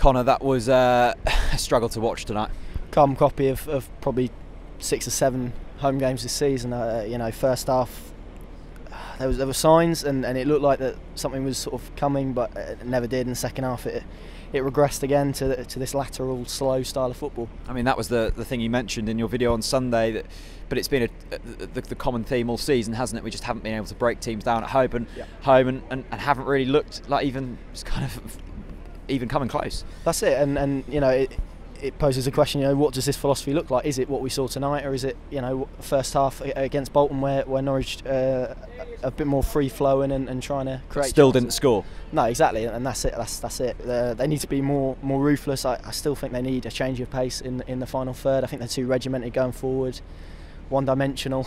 Connor, that was a struggle to watch tonight. Carbon copy of probably 6 or 7 home games this season. You know, first half there were signs and it looked like that something was sort of coming, but it never did. In the second half, it regressed again to this lateral, slow style of football. I mean, that was the thing you mentioned in your video on Sunday. But it's been the common theme all season, hasn't it? We just haven't been able to break teams down at home and haven't really looked like even coming close. That's it, and you know, it poses a question. You know, what does this philosophy look like? Is it what we saw tonight, or is it, you know, first half against Bolton where Norwich a bit more free flowing and trying to create? Still didn't score. No, exactly, and that's it. That's it. They need to be more ruthless. I still think they need a change of pace in the final third. I think they're too regimented going forward, one-dimensional.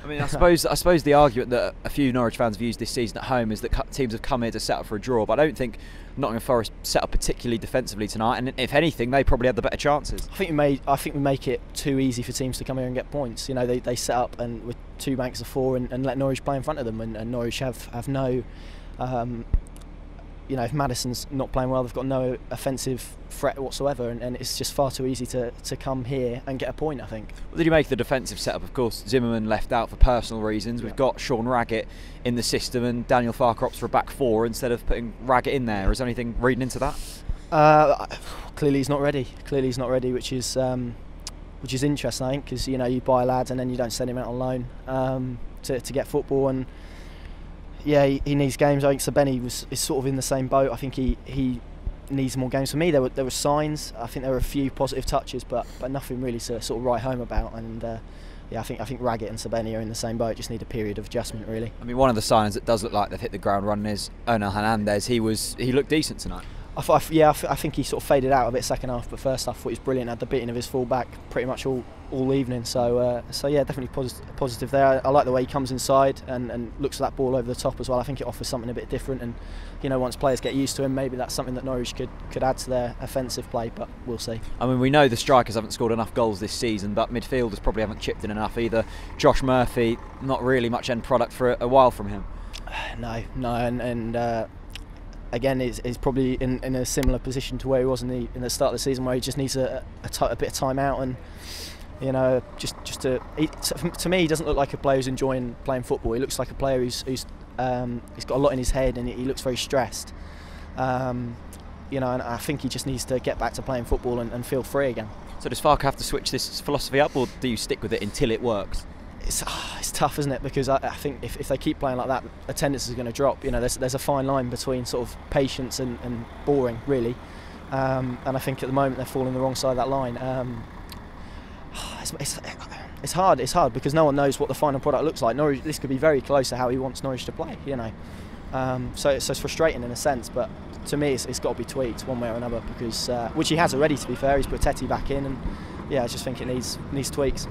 I mean, I suppose the argument that a few Norwich fans have used this season at home is that teams have come here to set up for a draw, but I don't think Nottingham Forest set up particularly defensively tonight, and if anything, they probably had the better chances. I think we make it too easy for teams to come here and get points. You know, they set up and with 2 banks of 4 and let Norwich play in front of them, and Norwich have no. You know, if Maddison's not playing well, they've got no offensive threat whatsoever, and it's just far too easy to come here and get a point, I think. What did you make of the defensive setup? Of course, Zimmerman left out for personal reasons. We've got Sean Raggett in the system and Daniel Farke'S for a back 4 instead of putting Raggett in there. Is there anything reading into that? Clearly he's not ready. Clearly he's not ready, which is interesting, I think, because, you know, you buy a lad and then you don't send him out on loan to get football. And yeah, he needs games. I think Sabeni is sort of in the same boat. I think he needs more games. For me, there were signs. I think there were a few positive touches, but nothing really to sort of write home about. And yeah, I think Raggett and Sabeni are in the same boat. Just need a period of adjustment, really. I mean, one of the signs that does look like they've hit the ground running is Onel Hernandez. He looked decent tonight. I think he sort of faded out a bit second half, but first half I thought he was brilliant. Had the beating of his full back pretty much all evening. So yeah, definitely positive there. I like the way he comes inside and looks at that ball over the top as well. I think it offers something a bit different, and you know, once players get used to him, maybe that's something that Norwich could add to their offensive play, but we'll see. I mean, we know the strikers haven't scored enough goals this season, but midfielders probably haven't chipped in enough either. Josh Murphy, not really much end product for a while from him. No, and again, he's probably in a similar position to where he was in the start of the season, where he just needs a bit of time out, and you know, to me, he doesn't look like a player who's enjoying playing football. He looks like a player who's got a lot in his head, and he looks very stressed. You know, and I think he just needs to get back to playing football and feel free again. So does Farke have to switch this philosophy up, or do you stick with it until it works? It's tough, isn't it? Because I think if they keep playing like that, attendance is going to drop. You know, there's a fine line between sort of patience and boring, really. And I think at the moment they're falling the wrong side of that line. It's hard because no one knows what the final product looks like. Norwich, this could be very close to how he wants Norwich to play. You know, so it's frustrating in a sense, but to me, it's got to be tweaked one way or another, because which he has already. To be fair, he's put Tetty back in, and yeah, I just think it needs tweaks.